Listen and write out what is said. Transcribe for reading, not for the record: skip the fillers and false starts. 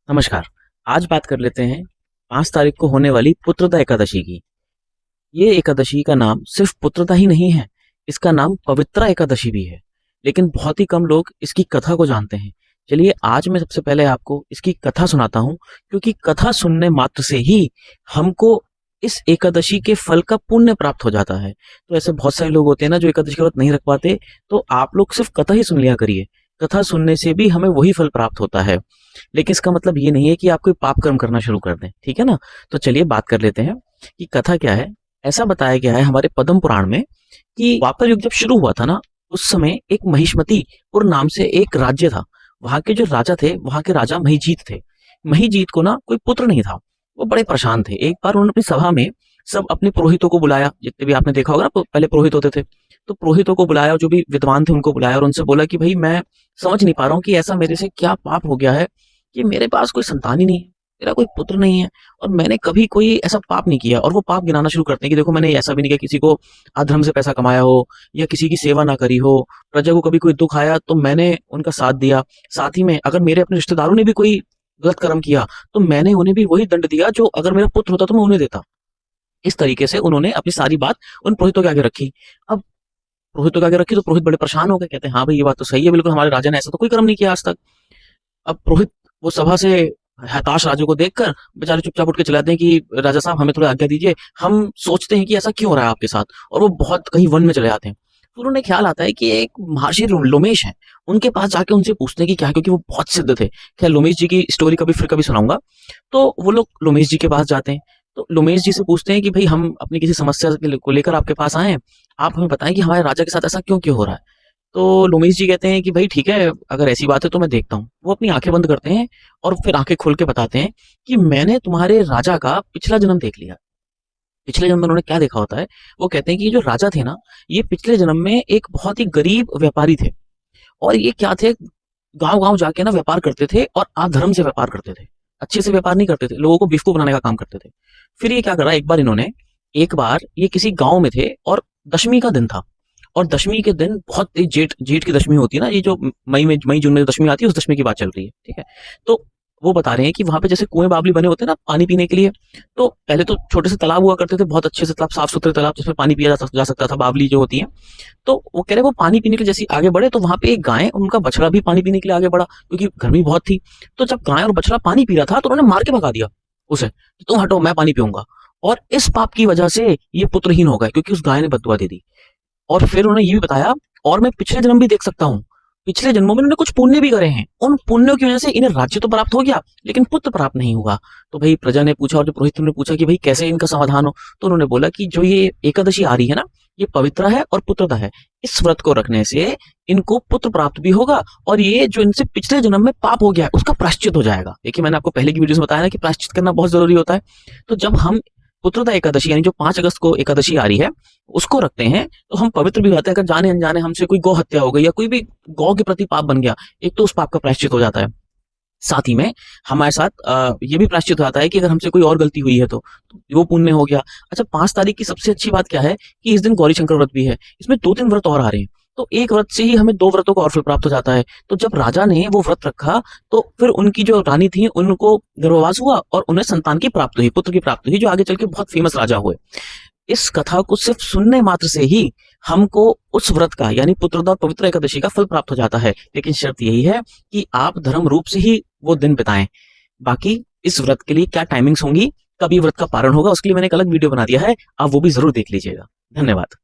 नमस्कार। आज बात कर लेते हैं 5 तारीख को होने वाली पुत्रदा एकादशी की। ये एकादशी का नाम सिर्फ पुत्रदा ही नहीं है, इसका नाम पवित्रा एकादशी भी है। लेकिन बहुत ही कम लोग इसकी कथा को जानते हैं। चलिए आज मैं सबसे पहले आपको इसकी कथा सुनाता हूँ, क्योंकि कथा सुनने मात्र से ही हमको इस एकादशी के फल का पुण्य प्राप्त हो जाता है। तो ऐसे बहुत सारे लोग होते हैं ना जो एकादशी का व्रत नहीं रख पाते, तो आप लोग सिर्फ कथा ही सुन लिया करिए। कथा सुनने से भी हमें वही फल प्राप्त होता है। लेकिन इसका मतलब ये नहीं है कि आप कोई पाप कर्म करना शुरू कर दें, ठीक है ना? तो चलिए बात कर लेते हैं कि कथा क्या है। ऐसा बताया गया है हमारे पद्म पुराण में कि द्वापर युग जब शुरू हुआ था ना, उस समय एक महिष्मतीपुर नाम से एक राज्य था। वहां के जो राजा थे, वहां के राजा महीजीत थे। महीजीत को ना कोई पुत्र नहीं था, वो बड़े परेशान थे। एक बार उन्होंने अपनी सभा में सब अपने पुरोहितों को बुलाया, जितने भी आपने देखा होगा ना पहले पुरोहित होते थे। तो पुरोहितों को बुलाया, जो भी विद्वान थे उनको बुलाया और उनसे बोला कि भाई मैं समझ नहीं पा रहा हूँ कि ऐसा मेरे से क्या पाप हो गया है कि मेरे पास कोई संतान ही नहीं है, मेरा कोई पुत्र नहीं है, और मैंने कभी कोई ऐसा पाप नहीं किया। और वो पाप गिनाना शुरू करते हैं कि देखो मैंने ऐसा भी नहीं किया किसी को अधर्म से पैसा कमाया हो या किसी की सेवा ना करी हो, प्रजा को कभी कोई दुख आया तो मैंने उनका साथ दिया। साथ ही में अगर मेरे अपने रिश्तेदारों ने भी कोई गलत कर्म किया तो मैंने उन्हें भी वही दंड दिया जो अगर मेरा पुत्र होता तो मैं उन्हें देता। इस तरीके से उन्होंने अपनी सारी बात उन पुरोहितों के आगे रखी। अब पुरोहितों के आगे रखी तो पुरोहित बड़े परेशान हो गए, कहते हैं हाँ भाई ये बात तो सही है, बिल्कुल हमारे राजा ने ऐसा तो कोई कर्म नहीं किया आज तक। अब पुरोहित वो सभा से हताश राजू को देखकर बेचारे चुपचाप उठ के चले जाते हैं कि राजा साहब हमें थोड़ा आज्ञा दीजिए, हम सोचते हैं कि ऐसा क्यों हो रहा है आपके साथ। और वो बहुत कहीं वन में चले जाते हैं। फिर उन्हें ख्याल आता है कि एक महर्षि लोमेश है, उनके पास जाके उनसे पूछते हैं कि क्या है, क्योंकि वो बहुत सिद्ध थे। खैर लोमेश जी की स्टोरी कभी फिर कभी सुनाऊंगा। तो वो लोग लोमेश जी के पास जाते हैं। तो लोमेश जी से पूछते हैं कि भाई हम अपनी किसी समस्या को लेकर आपके पास आए हैं, आप हमें बताएं कि हमारे राजा के साथ ऐसा क्यों क्यों हो रहा है। तो लोमेश जी कहते हैं कि भाई ठीक है, अगर ऐसी बात है तो मैं देखता हूँ। वो अपनी आंखें बंद करते हैं और फिर आंखें खोल के बताते हैं कि मैंने तुम्हारे राजा का पिछला जन्म देख लिया। पिछले जन्म में उन्होंने क्या देखा होता है, वो कहते हैं कि ये जो राजा थे ना, ये पिछले जन्म में एक बहुत ही गरीब व्यापारी थे। और ये क्या थे, गांव गांव जाके ना व्यापार करते थे और अधर्म से व्यापार करते थे। अच्छे से व्यापार नहीं करते थे, लोगों को बेवकूफ बनाने का काम करते थे। फिर ये क्या करा, एक बार ये किसी गांव में थे और दशमी का दिन था। और दशमी के दिन बहुत तेज जेठ जेठ की दशमी होती है ना, ये जो मई जून में जो दशमी आती है उस दशमी की बात चल रही है, ठीक है। तो वो बता रहे हैं कि वहां पे जैसे कुएं बावली बने होते हैं ना पानी पीने के लिए, तो पहले तो छोटे से तालाब हुआ करते थे, बहुत अच्छे से तालाब, साफ सुथरे तालाब जिसमें पानी पिया जा सकता था, बावली जो होती है। तो वो कह रहे वो पानी पीने के लिए जैसे आगे बढ़े तो वहां पे एक गाय उनका बछड़ा भी पानी पीने के लिए आगे बढ़ा, क्योंकि गर्मी बहुत थी। तो जब गाय और बछड़ा पानी पी रहा था तो उन्होंने मार के भगा दिया उसे कि तुम हटो मैं पानी पीऊंगा। और इस पाप की वजह से ये पुत्रहीन हो गए, क्योंकि उस गाय ने बददुआ दे दी। और फिर उन्होंने ये भी बताया, और मैं पिछले जन्म भी देख सकता हूँ, पिछले जन्मों में इन्होंने कुछ पुण्य भी करे हैं, उन पुण्यों की वजह से इन्हें राज्य तो प्राप्त हो गया लेकिन पुत्र प्राप्त नहीं हुआ। तो भाई प्रजा ने पूछा और जो पुरोहित ने पूछा कि भाई कैसे इनका समाधान हो, तो उन्होंने बोला कि जो ये एकादशी आ रही है ना, ये पवित्र है और पुत्रदा है। इस व्रत को रखने से इनको पुत्र प्राप्त भी होगा और ये जो इनसे पिछले जन्म में पाप हो गया है उसका प्रायश्चित हो जाएगा। देखिए मैंने आपको पहले की वीडियो में बताया ना कि प्रायश्चित करना बहुत जरूरी होता है। तो जब हम पुत्रदा एकादशी यानी जो 5 अगस्त को एकादशी आ रही है उसको रखते हैं तो हम पवित्र भी होते हैं। अगर जाने अनजाने हमसे कोई गौ हत्या हो गई या कोई भी गौ के प्रति पाप बन गया, एक तो उस पाप का प्रायश्चित हो जाता है। साथ ही में हमारे साथ ये भी प्रायश्चित हो जाता है कि अगर हमसे कोई और गलती हुई है तो वो पुण्य हो गया। अच्छा 5 तारीख की सबसे अच्छी बात क्या है कि इस दिन गौरी शंकर व्रत भी है। इसमें 2-3 व्रत और आ रहे हैं, तो एक व्रत से ही हमें 2 व्रतों का और फल प्राप्त हो जाता है। तो जब राजा ने वो व्रत रखा तो फिर उनकी जो रानी थी उनको गर्भवास हुआ और उन्हें संतान की प्राप्ति हुई, पुत्र की प्राप्ति हुई, जो आगे चल के बहुत फेमस राजा हुए। इस कथा को सिर्फ सुनने मात्र से ही हमको उस व्रत का यानी पुत्रदा और पवित्र एकादशी का फल प्राप्त हो जाता है। लेकिन शर्त यही है कि आप धर्म रूप से ही वो दिन बिताएं। बाकी इस व्रत के लिए क्या टाइमिंग्स होंगी, कभी व्रत का पारण होगा, उसके लिए मैंने एक अलग वीडियो बना दिया है, आप वो भी जरूर देख लीजिएगा। धन्यवाद।